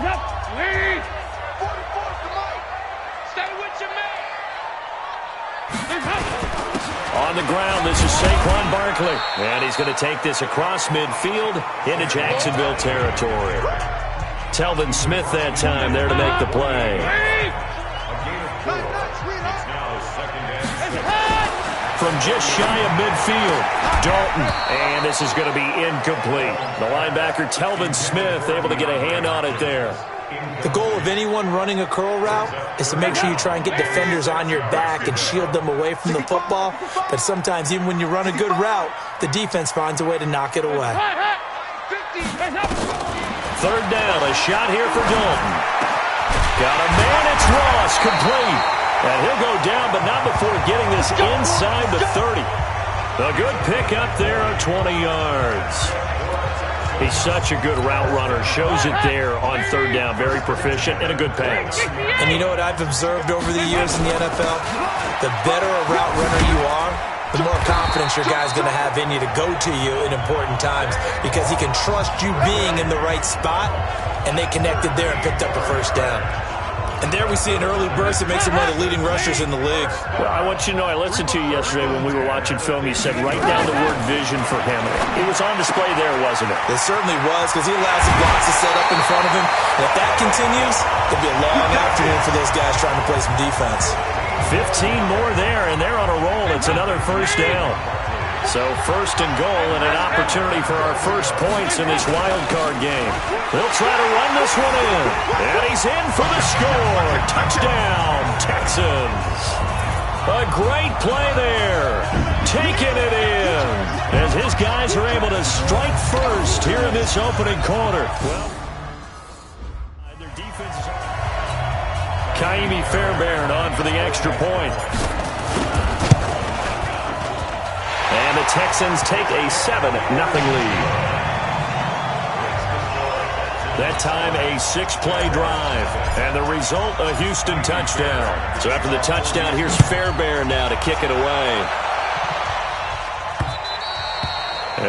Lead. 44, come on. Stay with your man. On the ground, this is Saquon Barkley. And he's going to take this across midfield into Jacksonville territory. Telvin Smith that time there to make the play. From just shy of midfield, Dalton. And this is going to be incomplete. The linebacker, Telvin Smith, able to get a hand on it there. The goal of anyone running a curl route is to make sure you try and get defenders on your back and shield them away from the football. But sometimes, even when you run a good route, the defense finds a way to knock it away. Third down, a shot here for Dalton. Got a man, it's Ross, complete. And he'll go down, but not before getting this inside the 30. A good pick up there of 20 yards. He's such a good route runner. Shows it there on third down. Very proficient and a good pass. And you know what I've observed over the years in the NFL? The better a route runner you are, the more confidence your guy's going to have in you to go to you in important times because he can trust you being in the right spot, and they connected there and picked up a first down. And there we see an early burst that makes him one of the leading rushers in the league. Well, I want you to know, I listened to you yesterday when we were watching film. You said write down the word vision for him. It was on display there, wasn't it? It certainly was, because he allows the blocks to set up in front of him. And if that continues, there'll be a long afternoon for those guys trying to play some defense. 15 more there, and they're on a roll. It's another first down. So first and goal and an opportunity for our first points in this wild card game. They'll try to run this one in. And he's in for the score. Touchdown, Texans. A great play there. Taking it in. As his guys are able to strike first here in this opening quarter. Well, their defense is Kaimi Fairbairn on for the extra point. And the Texans take a 7-0 lead. That time a 6-play drive. And the result, a Houston touchdown. So after the touchdown, here's Fairbairn now to kick it away.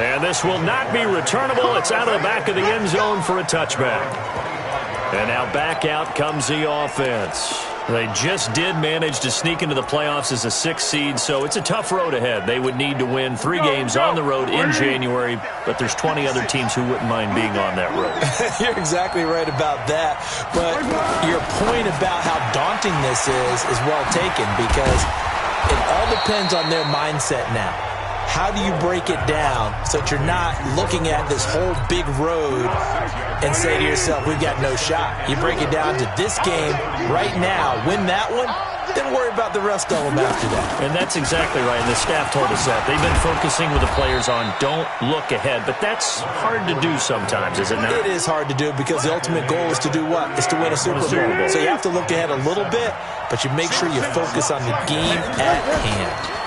And this will not be returnable. It's out of the back of the end zone for a touchback. And now back out comes the offense. They just did manage to sneak into the playoffs as a 6th seed, so it's a tough road ahead. They would need to win 3 games on the road in January, but there's 20 other teams who wouldn't mind being on that road. You're exactly right about that, but your point about how daunting this is well taken because it all depends on their mindset now. How do you break it down so that you're not looking at this whole big road and say to yourself, we've got no shot? You break it down to this game right now, win that one, then worry about the rest of them after that. And that's exactly right, and the staff told us that. They've been focusing with the players on don't look ahead, but that's hard to do sometimes, is it not? It is hard to do because the ultimate goal is to do what? Is to win a Super Bowl. So you have to look ahead a little bit, but you make sure you focus on the game at hand.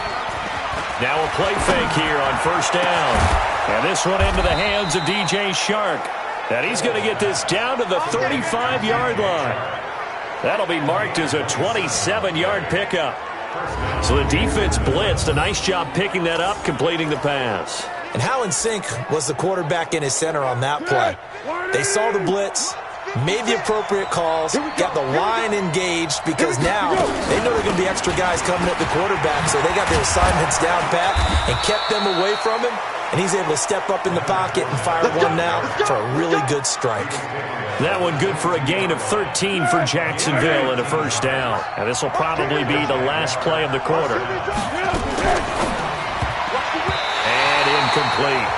Now a play fake here on first down. And this one into the hands of DJ Shark. And he's going to get this down to the 35-yard line. That'll be marked as a 27-yard pickup. So the defense blitzed. A nice job picking that up, completing the pass. And how in sync was the quarterback in his center on that play? They saw the blitz, made the appropriate calls, got the line engaged because now they know there are going to be extra guys coming at the quarterback, so they got their assignments down pat and kept them away from him, and he's able to step up in the pocket and fire one now for a really good strike. That one good for a gain of 13 for Jacksonville and a first down. And this will probably be the last play of the quarter. And incomplete.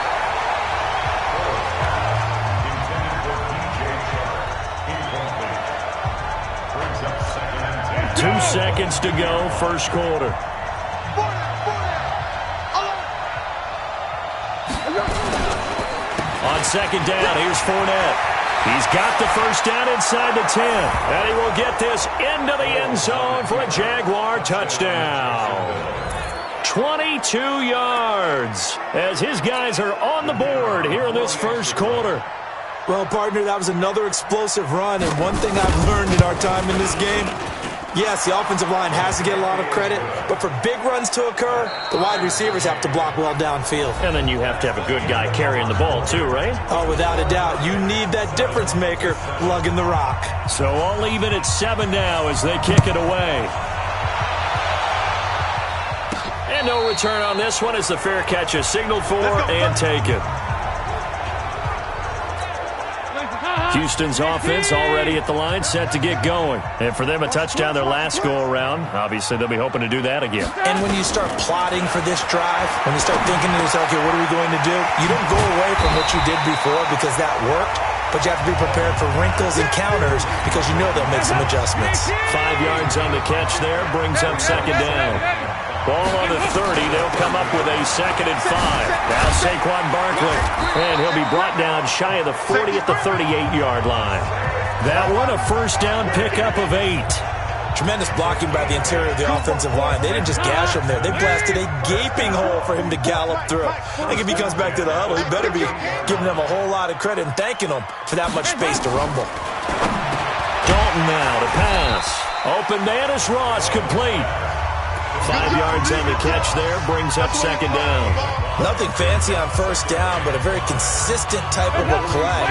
2 seconds to go, first quarter. On second down, here's Fournette. He's got the first down inside the 10. And he will get this into the end zone for a Jaguar touchdown. 22 yards as his guys are on the board here in this first quarter. Well, partner, that was another explosive run, and one thing I've learned in our time in this game, Yes, the offensive line has to get a lot of credit, but for big runs to occur, the wide receivers have to block well downfield. And then you have to have a good guy carrying the ball too, right? Oh, without a doubt. You need that difference maker lugging the rock. So I'll leave it at 7 now as they kick it away. And no return on this one as the fair catch is signaled for and taken. Houston's offense already at the line, set to get going. And for them, a touchdown their last go-around. Obviously, they'll be hoping to do that again. And when you start plotting for this drive, when you start thinking to yourself, okay, what are we going to do? You don't go away from what you did before because that worked, but you have to be prepared for wrinkles and counters because you know they'll make some adjustments. 5 yards on the catch there, brings up second down. Ball on the 30. They'll come up with a 2nd and 5. Now Saquon Barkley. And he'll be brought down shy of the 40 at the 38-yard line. That one, a first down pickup of 8. Tremendous blocking by the interior of the offensive line. They didn't just gash him there. They blasted a gaping hole for him to gallop through. I think if he comes back to the huddle, he better be giving them a whole lot of credit and thanking them for that much space to rumble. Dalton now to pass. Open man is Ross, complete. 5 yards on the catch there, brings up second down. Nothing fancy on first down, but a very consistent type of a play.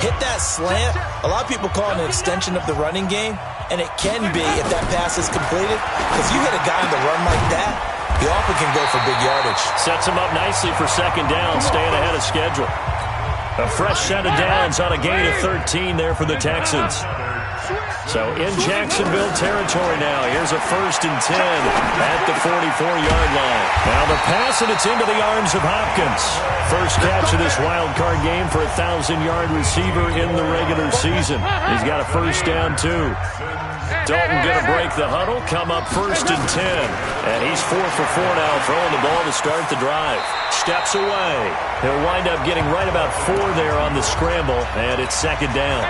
Hit that slant. A lot of people call it an extension of the running game, and it can be if that pass is completed. Because you hit a guy on the run like that, he often can go for big yardage. Sets him up nicely for second down, staying ahead of schedule. A fresh set of downs on a gain of 13 there for the Texans. So in Jacksonville territory now. Here's a 1st and 10 at the 44-yard line. Now the pass, and it's into the arms of Hopkins. First catch of this wild card game for a 1,000-yard receiver in the regular season. He's got a first down, too. Dalton going to break the huddle, come up 1st and 10. And he's 4 for 4 now, throwing the ball to start the drive. Steps away. He'll wind up getting right about 4 there on the scramble, and it's second down.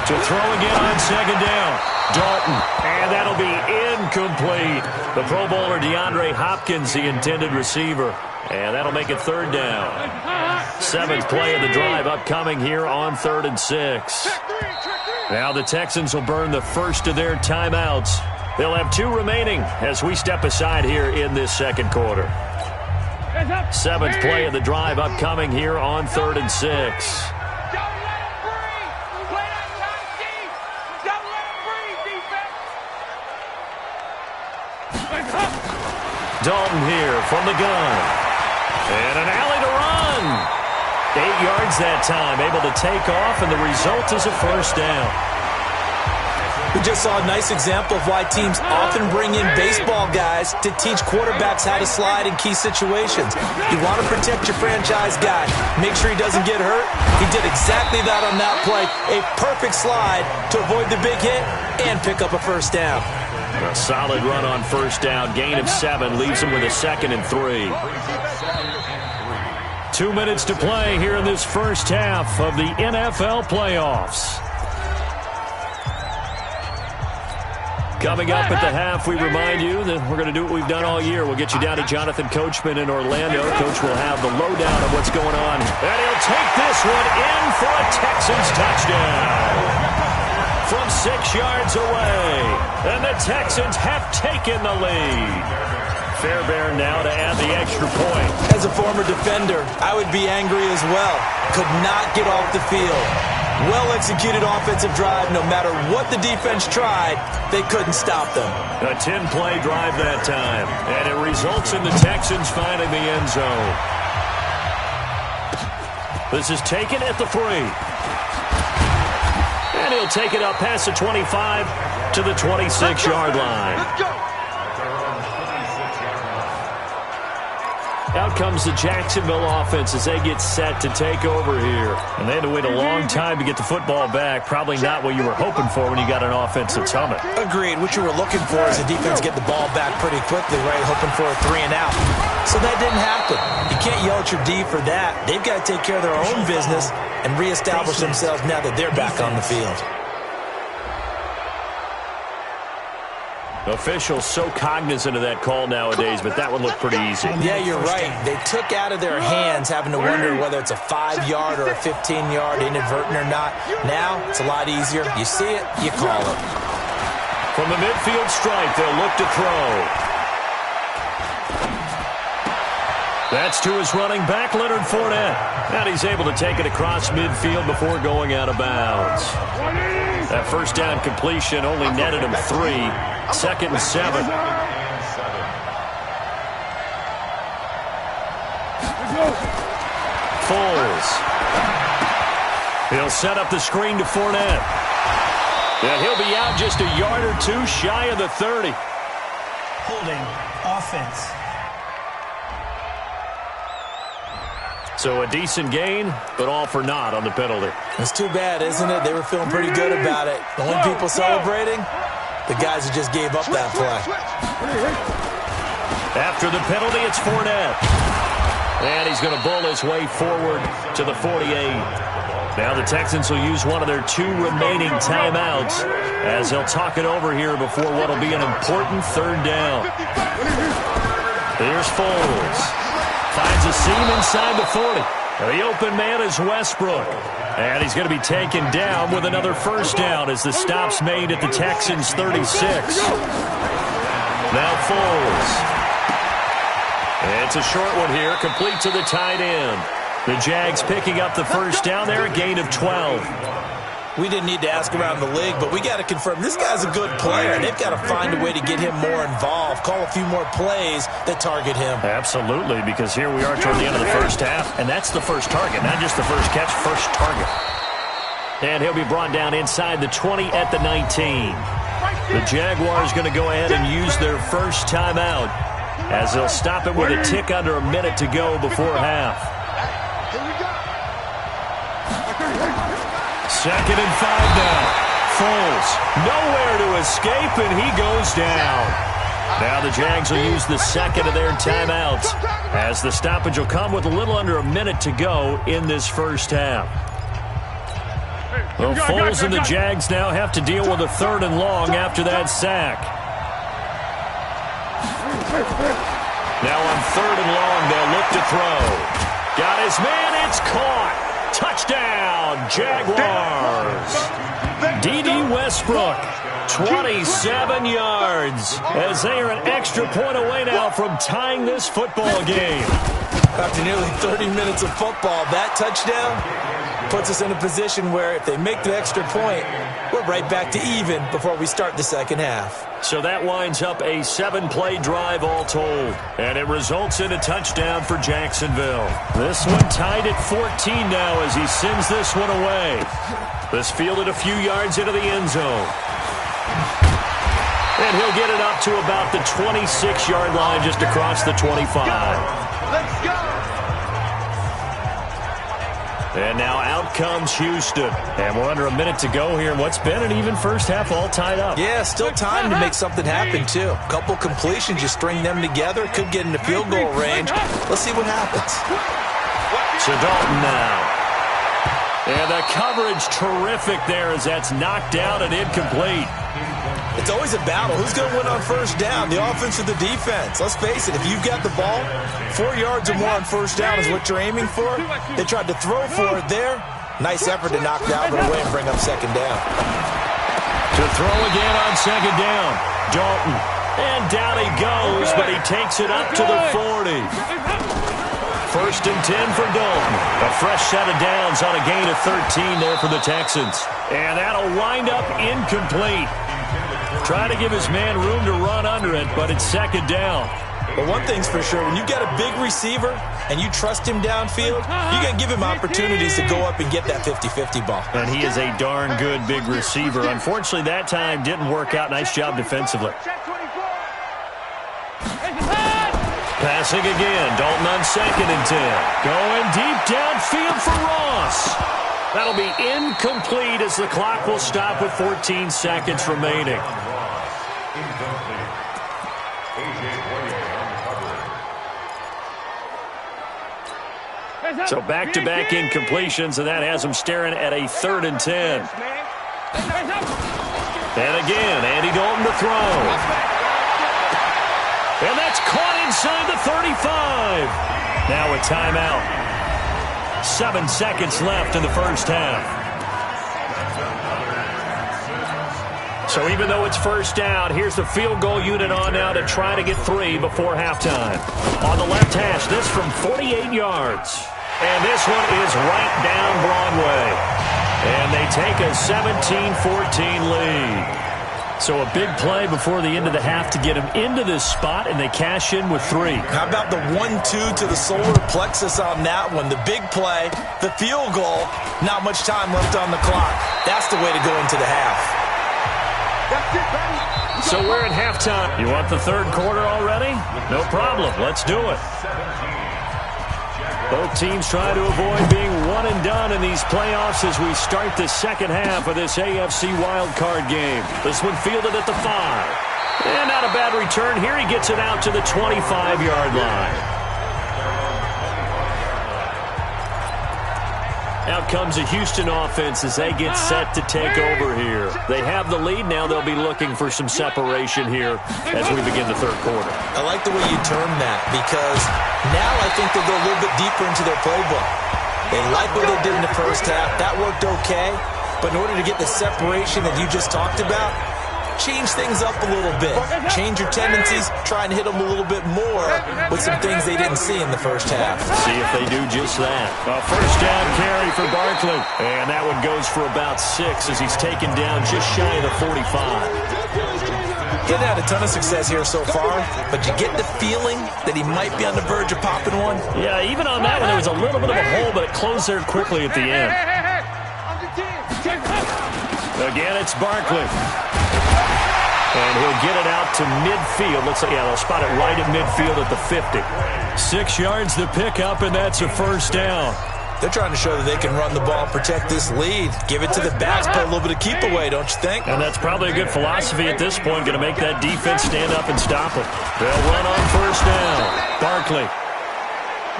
To throw again on second down. Dalton. And that'll be incomplete. The Pro Bowler DeAndre Hopkins, the intended receiver. And that'll make it third down. 7th play of the drive upcoming here on 3rd and 6. Now the Texans will burn the first of their timeouts. They'll have 2 remaining as we step aside here in this second quarter. 7th play of the drive upcoming here on 3rd and 6. Dalton here from the gun. And an alley to run. 8 yards that time, able to take off, and the result is a first down. We just saw a nice example of why teams often bring in baseball guys to teach quarterbacks how to slide in key situations. You want to protect your franchise guy. Make sure he doesn't get hurt. He did exactly that on that play. A perfect slide to avoid the big hit and pick up a first down. A solid run on first down. Gain of 7 leaves him with a 2nd and 3. 2 minutes to play here in this first half of the NFL playoffs. Coming up at the half, we remind you that we're going to do what we've done all year. We'll get you down to Jonathan Coachman in Orlando. Coach will have the lowdown of what's going on. And he'll take this one in for a Texans touchdown. From 6 yards away. And the Texans have taken the lead. Fairbairn now to add the extra point. As a former defender, I would be angry as well. Could not get off the field. Well-executed offensive drive. No matter what the defense tried, they couldn't stop them. A 10-play drive that time. And it results in the Texans finding the end zone. This is taken at the 3. And he'll take it up past the 25 to the 26-yard line. Let's go. Out comes the Jacksonville offense as they get set to take over here. And they had to wait a long time to get the football back. Probably not what you were hoping for when you got an offense that's humming. Agreed. What you were looking for is the defense get the ball back pretty quickly, right? Hoping for a 3 and out. So that didn't happen. You can't yell at your D for that. They've got to take care of their own business and reestablish themselves now that they're back on the field. Officials so cognizant of that call nowadays, but that one looked pretty easy. Yeah, you're right. They took out of their hands having to wonder whether it's a 5-yard or a 15-yard, inadvertent or not. Now, it's a lot easier. You see it, you call it. From the midfield stripe, they'll look to throw. That's to his running back, Leonard Fournette. And he's able to take it across midfield before going out of bounds. That first down completion only netted him 3. 2nd and 7. Foles. He'll set up the screen to Fournette. And he'll be out just a yard or two shy of the 30. Holding offense. So a decent gain, but all for naught on the penalty. It's too bad, isn't it? They were feeling pretty good about it. The only people celebrating, the guys who just gave up that play. After the penalty, it's Fournette. And he's going to bull his way forward to the 48. Now the Texans will use one of their 2 remaining timeouts as they'll talk it over here before what will be an important 3rd down. Here's Foles. Finds a seam inside the 40. The open man is Westbrook. And he's going to be taken down with another first down as the stop's made at the Texans' 36. Now Foles. It's a short one here, complete to the tight end. The Jags picking up the first down there, a gain of 12. We didn't need to ask around the league, but we got to confirm this guy's a good player. They've got to find a way to get him more involved, call a few more plays that target him. Absolutely, because here we are toward the end of the first half, and that's the first target, not just the first catch, first target. And he'll be brought down inside the 20 at the 19. The Jaguars going to go ahead and use their first timeout as they'll stop it with a tick under a minute to go before half. 2nd and 5 now. Foles nowhere to escape, and he goes down. Now the Jags will use the second of their timeouts as the stoppage will come with a little under a minute to go in this first half. Well, Foles and the Jags now have to deal with a 3rd and long after that sack. Now on 3rd and long, they'll look to throw. Got his man, it's caught. Touchdown, Jaguars. D.D. Westbrook, 27 yards, as they are an extra point away now from tying this football game. After nearly 30 minutes of football, that touchdown puts us in a position where if they make the extra point, we're right back to even before we start the second half. So that winds up a 7-play drive all told, and it results in a touchdown for Jacksonville. This one tied at 14 now as he sends this one away. This fielded a few yards into the end zone. And he'll get it up to about the 26-yard line just across the 25. Let's go! And now out comes Houston. And we're under a minute to go here. What's been an even first half all tied up. Yeah, still time to make something happen, too. A couple completions, you string them together. Could get into field goal range. Let's see what happens. So Dalton now. And the coverage terrific there as that's knocked down and incomplete. It's always a battle. Who's going to win on first down, the offense or the defense? Let's face it, if you've got the ball, 4 yards or more on first down is what you're aiming for. They tried to throw for it there. Nice effort to knock that one away and bring up second down. To throw again on second down. Dalton. And down he goes, but he takes it up to the 40. 1st and 10 for Dalton. A fresh set of downs on a gain of 13 there for the Texans. And that'll wind up incomplete. Trying to give his man room to run under it, but it's second down. But one thing's for sure, when you've got a big receiver and you trust him downfield, you got to give him opportunities to go up and get that 50-50 ball. And he is a darn good big receiver. Unfortunately, that time didn't work out. Nice job defensively. Passing again. Dalton on 2nd and 10. Going deep downfield for Ross. That'll be incomplete as the clock will stop with 14 seconds remaining. So back-to-back incompletions, and that has him staring at a 3rd and 10. And again, Andy Dalton to throw. 35. Now a timeout. 7 seconds left in the first half. So even though it's first down, here's the field goal unit on now to try to get 3 before halftime. On the left hash, this from 48 yards. And this one is right down Broadway. And they take a 17-14 lead. So a big play before the end of the half to get him into this spot, and they cash in with 3. How about the 1-2 to the solar plexus on that one? The big play, the field goal, not much time left on the clock. That's the way to go into the half. So we're at halftime. You want the third quarter already? No problem. Let's do it. Both teams try to avoid being one and done in these playoffs as we start the second half of this AFC Wildcard game. This one fielded at the 5. And not a bad return here. He gets it out to the 25-yard line. Out comes a Houston offense as they get set to take over here. They have the lead. Now they'll be looking for some separation here as we begin the third quarter. I like the way you term that because now I think they'll go a little bit deeper into their playbook. They like what they did in the first half. That worked okay. But in order to get the separation that you just talked about, change things up a little bit. Change your tendencies. Try and hit them a little bit more with some things they didn't see in the first half. See if they do just that. A first down carry for Barkley. And that one goes for about 6 as he's taken down just shy of the 45. He hasn't had a ton of success here so far, but you get the feeling that he might be on the verge of popping one. Yeah, even on that one, there was a little bit of a hole, but it closed there quickly at the end. Again, it's Barkley. And he'll get it out to midfield. Looks like, yeah, they'll spot it right at midfield at the 50. 6 yards the pickup, and that's a first down. They're trying to show that they can run the ball and protect this lead. Give it to the backs, put a little bit of keep away, don't you think? And that's probably a good philosophy at this point, going to make that defense stand up and stop them. They'll run on first down. Barkley.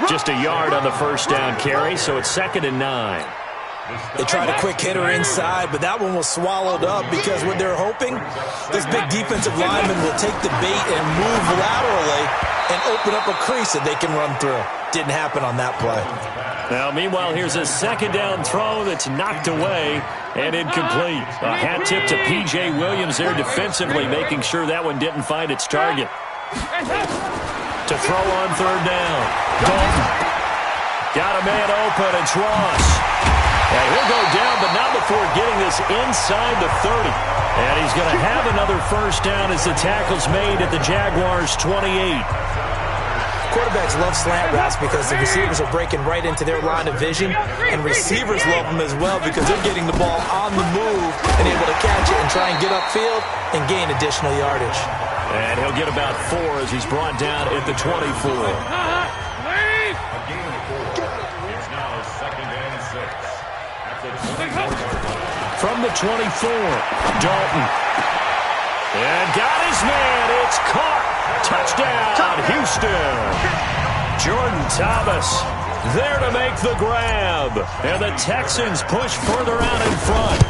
Just a yard on the first down carry, so it's 2nd and 9. They tried a quick hitter inside, but that one was swallowed up because what they're hoping, this big defensive lineman will take the bait and move laterally and open up a crease that they can run through. Didn't happen on that play. Now, meanwhile, here's a second down throw that's knocked away and incomplete. A hat tip to P.J. Williams there defensively, making sure that one didn't find its target. To throw on third down. Dalton. Got a man open. It's Ross. And he'll go down, but not before getting this inside the 30. And he's going to have another first down as the tackle's made at the Jaguars' 28. Quarterbacks love slant routes because the receivers are breaking right into their line of vision, and receivers love them as well because they're getting the ball on the move and able to catch it and try and get upfield and gain additional yardage. And he'll get about 4 as he's brought down at the 24. From the 24, Dalton. And got his man. It's caught. Touchdown, Houston. Jordan Thomas there to make the grab. And the Texans push further out in front.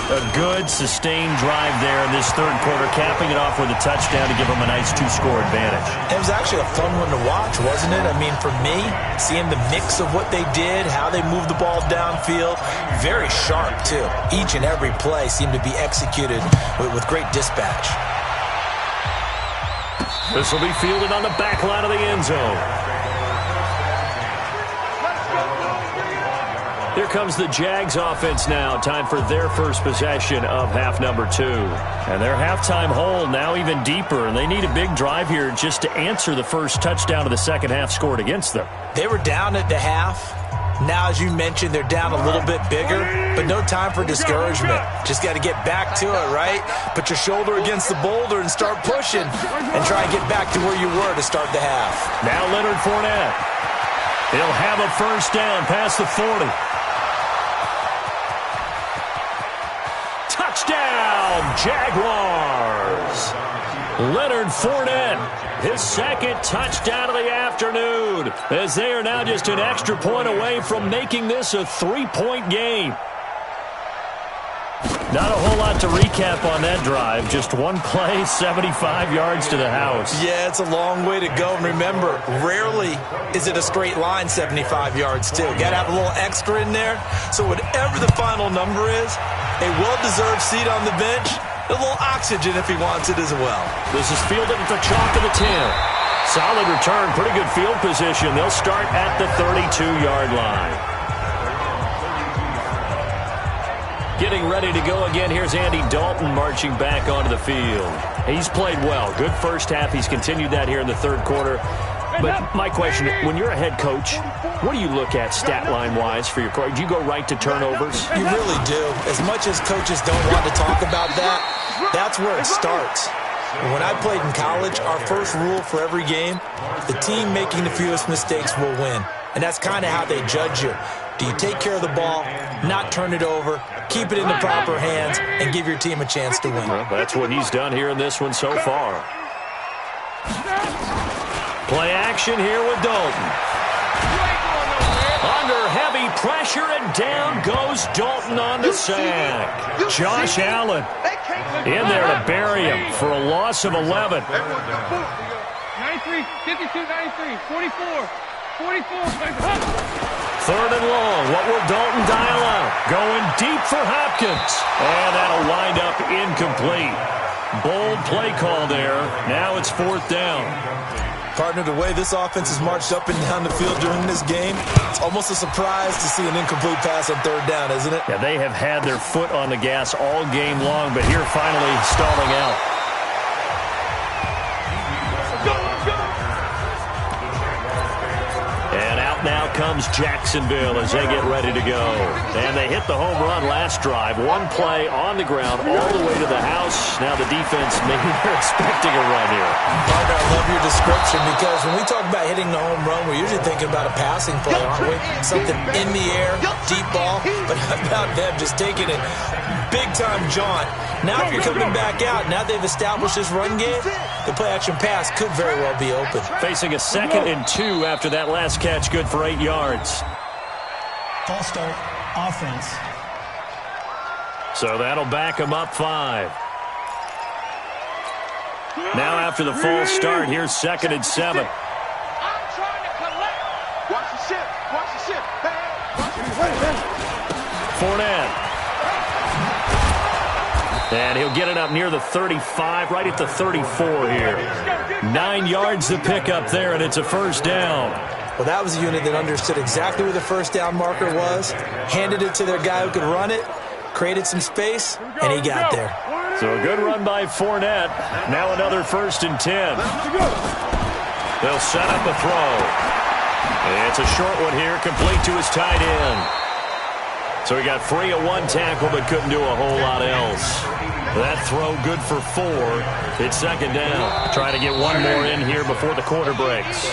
A good, sustained drive there in this third quarter, capping it off with a touchdown to give them a nice 2-score advantage. It was actually a fun one to watch, wasn't it? I mean, for me, seeing the mix of what they did, how they moved the ball downfield, very sharp, too. Each and every play seemed to be executed with great dispatch. This will be fielded on the back line of the end zone. Here comes the Jags offense now. Time for their first possession of half number 2. And their halftime hole now even deeper, and they need a big drive here just to answer the first touchdown of the second half scored against them. They were down at the half. Now, as you mentioned, they're down a little bit bigger, but no time for discouragement. Just got to get back to it, right? Put your shoulder against the boulder and start pushing and try and get back to where you were to start the half. Now Leonard Fournette. He'll have a first down past the 40. Touchdown, Jaguars! Leonard Fournette, his second touchdown of the afternoon, as they are now just an extra point away from making this a 3-point game. Not a whole lot to recap on that drive. Just one play, 75 yards to the house. Yeah, it's a long way to go. And remember, rarely is it a straight line 75 yards, too. Got to have a little extra in there. So whatever the final number is, a well-deserved seat on the bench, a little oxygen if he wants it as well. This is fielded at the chalk of the 10. Solid return, pretty good field position. They'll start at the 32-yard line. Getting ready to go again. Here's Andy Dalton marching back onto the field. He's played well. Good first half. He's continued that here in the third quarter. But my question, when you're a head coach, what do you look at stat line-wise for your coach? Do you go right to turnovers? You really do. As much as coaches don't want to talk about that, that's where it starts. When I played in college, our first rule for every game, the team making the fewest mistakes will win. And that's kind of how they judge you. Do you take care of the ball, not turn it over, keep it in the proper hands, and give your team a chance to win? Well, that's what he's done here in this one so far. Play action here with Dalton. Under heavy pressure, and down goes Dalton on the sack. Josh Allen in there to bury him for a loss of 11. 93, 52, 93, 44, 44. Third and long. What will Dalton dial out? Going deep for Hopkins. And that'll wind up incomplete. Bold play call there. Now it's fourth down. Partner, the way this offense has marched up and down the field during this game, it's almost a surprise to see an incomplete pass on third down, isn't it? Yeah, they have had their foot on the gas all game long, but here finally stalling out. Now comes Jacksonville as they get ready to go. And they hit the home run last drive. One play on the ground all the way to the house. Now the defense, maybe they're expecting a run here. Partner, I love your description because when we talk about hitting the home run, we're usually thinking about a passing play, aren't we? Something in the air, deep ball. But how about them just taking it big-time jaunt? Now if you're coming back out, now they've established this run game, the play-action pass could very well be open. Facing a 2nd and 2 after that last catch, good for 8 yards. False start, offense. So that'll back him up 5. Now after the false start, here's 2nd and 7. I'm trying to collect. Watch the ship. Watch the ship. Fournette. And he'll get it up near the 35, right at the 34 here. 9 yards to pick up there, and it's a first down. Well, that was a unit that understood exactly where the first down marker was, handed it to their guy who could run it, created some space, and he got there. So a good run by Fournette. Now another 1st and 10. They'll set up a throw. It's a short one here, complete to his tight end. So he got free of one tackle, but couldn't do a whole lot else. That throw good for 4. It's 2nd down. Trying to get one more in here before the quarter breaks.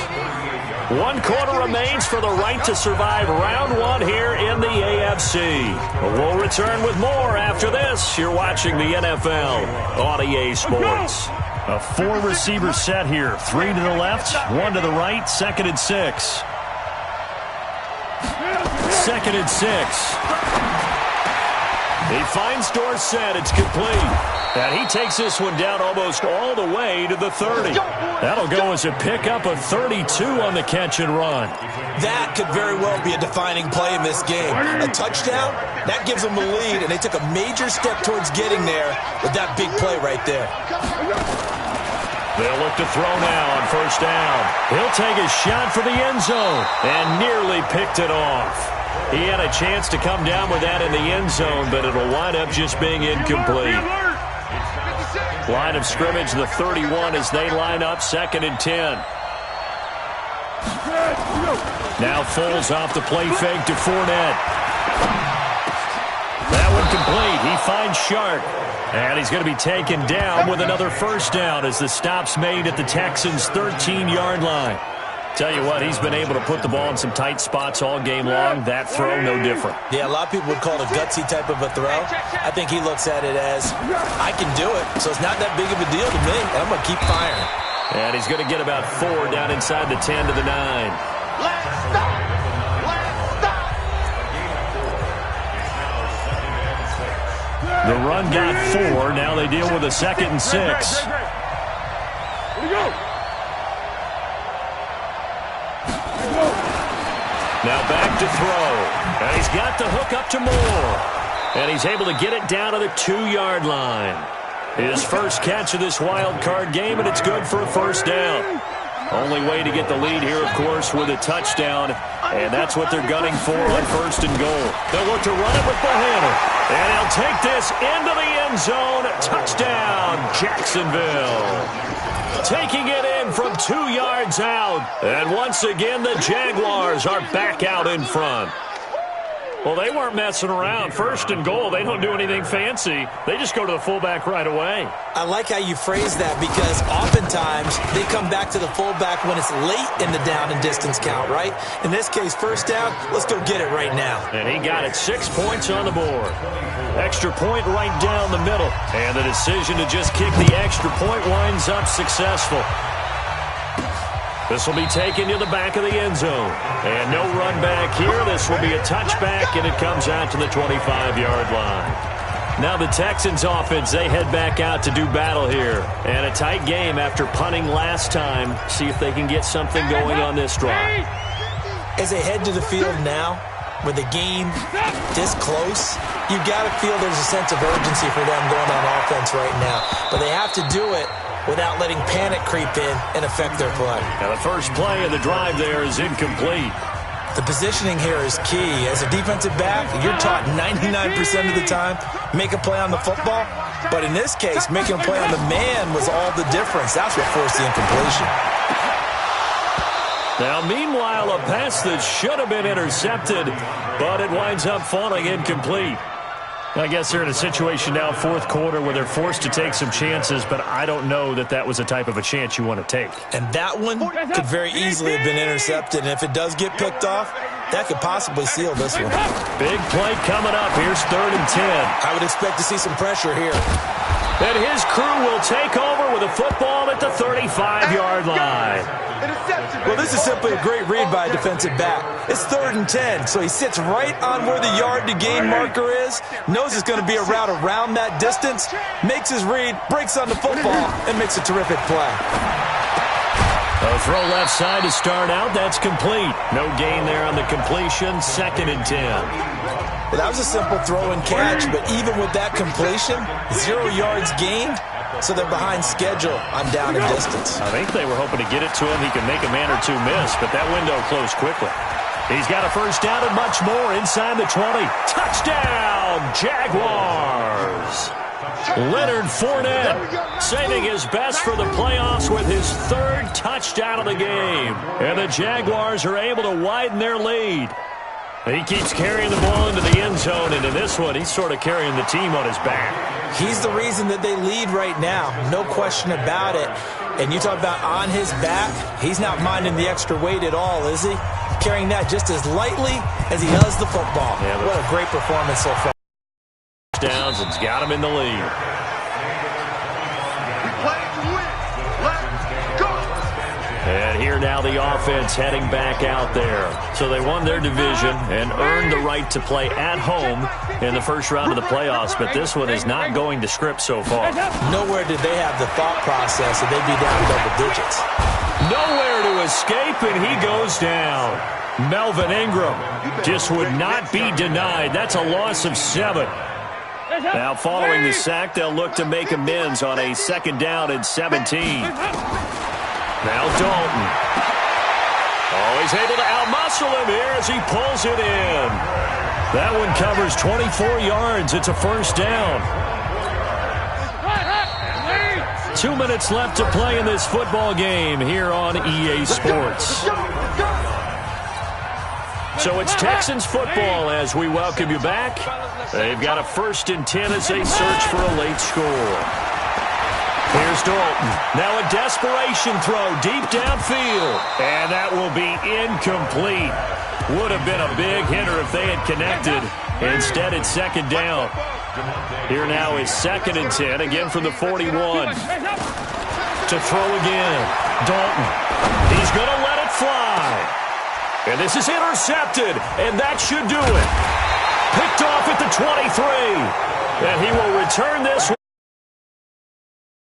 1 quarter remains for the right to survive round 1 here in the AFC. We'll return with more after this. You're watching the NFL on EA Sports. A 4-receiver set here. 3 to the left, 1 to the right, 2nd and 6. 2nd and 6. He finds Dorsett. It's complete. And he takes this one down almost all the way to the 30. That'll go as a pickup of 32 on the catch and run. That could very well be a defining play in this game. A touchdown, that gives them a lead, and they took a major step towards getting there with that big play right there. They'll look to throw now on first down. He'll take a shot for the end zone and nearly picked it off. He had a chance to come down with that in the end zone, but it'll wind up just being incomplete. Line of scrimmage, the 31 as they line up, 2nd and 10. Now Foles off the play fake to Fournette. That one complete. He finds Shark. And he's going to be taken down with another first down as the stop's made at the Texans' 13-yard line. Tell you what, he's been able to put the ball in some tight spots all game long. That throw, no different. Yeah, a lot of people would call it a gutsy type of a throw. I think he looks at it as, I can do it, so it's not that big of a deal to me, and I'm going to keep firing. And he's going to get about 4 down inside the 10 to the 9. Let's stop. Let's stop. The run got 4. Now they deal with a 2nd and 6. Now back to throw. And he's got the hook up to Moore. And he's able to get it down to the 2-yard line. His first catch of this wild card game, and it's good for a first down. Only way to get the lead here, of course, with a touchdown. And that's what they're gunning for on 1st and goal. They'll look to run it with Bohanna. And he'll take this into the end zone. Touchdown, Jacksonville. Taking it in from 2 yards out. And once again, the Jaguars are back out in front. Well, they weren't messing around. 1st and goal, they don't do anything fancy. They just go to the fullback right away. I like how you phrase that because oftentimes they come back to the fullback when it's late in the down and distance count, right? In this case, first down, let's go get it right now. And he got it. 6 points on the board. Extra point right down the middle. And the decision to just kick the extra point winds up successful. This will be taken to the back of the end zone. And no run back here. This will be a touchback, and it comes out to the 25-yard line. Now the Texans offense, they head back out to do battle here. And a tight game after punting last time. See if they can get something going on this drive. As they head to the field now, with the game this close, you got to feel there's a sense of urgency for them going on offense right now. But they have to do it without letting panic creep in and affect their play. Now the first play of the drive there is incomplete. The positioning here is key. As a defensive back, you're taught 99% of the time, make a play on the football. But in this case, making a play on the man was all the difference. That's what forced the incompletion. Now, meanwhile, a pass that should have been intercepted, but it winds up falling incomplete. I guess they're in a situation now, 4th quarter, where they're forced to take some chances, but I don't know that that was the type of a chance you want to take. And that one could very easily have been intercepted, and if it does get picked off, that could possibly seal this one. Big play coming up. Here's 3rd and 10. I would expect to see some pressure here. And his crew will take over with a football at the 35-yard line. Well, this is simply a great read by a defensive back. It's 3rd and 10, so he sits right on where the yard-to-gain marker is, knows it's going to be a route around that distance, makes his read, breaks on the football, and makes a terrific play. A throw left side to start out. That's complete. No gain there on the completion. 2nd and 10. Well, that was a simple throw and catch, but even with that completion, 0 yards gained, so they're behind schedule on down and distance. I think they were hoping to get it to him. He could make a man or two miss, but that window closed quickly. He's got a first down and much more inside the 20. Touchdown, Jaguars! Leonard Fournette saving his best for the playoffs with his 3rd touchdown of the game. And the Jaguars are able to widen their lead. He keeps carrying the ball into the end zone, and in this one, he's sort of carrying the team on his back. He's the reason that they lead right now, no question about it. And you talk about on his back, he's not minding the extra weight at all, is he? Carrying that just as lightly as he does the football. Yeah, what a great performance so far. Downs and's got him in the lead. And here now the offense heading back out there. So they won their division and earned the right to play at home in the first round of the playoffs. But this one is not going to script so far. Nowhere did they have the thought process that they'd be down double digits. Nowhere to escape, and he goes down. Melvin Ingram just would not be denied. That's a loss of 7. Now following the sack, they'll look to make amends on a 2nd down and 17. Now Dalton. Oh, he's able to outmuscle him here as he pulls it in. That one covers 24 yards. It's a first down. 2 minutes left to play in this football game here on EA Sports. So it's Texans football as we welcome you back. They've got a 1st and 10 as they search for a late score. Here's Dalton. Now a desperation throw deep downfield. And that will be incomplete. Would have been a big hitter if they had connected. Instead, it's 2nd down. Here now is 2nd and 10, again from the 41. To throw again. Dalton. He's going to let it fly. And this is intercepted. And that should do it. Picked off at the 23. And he will return this one.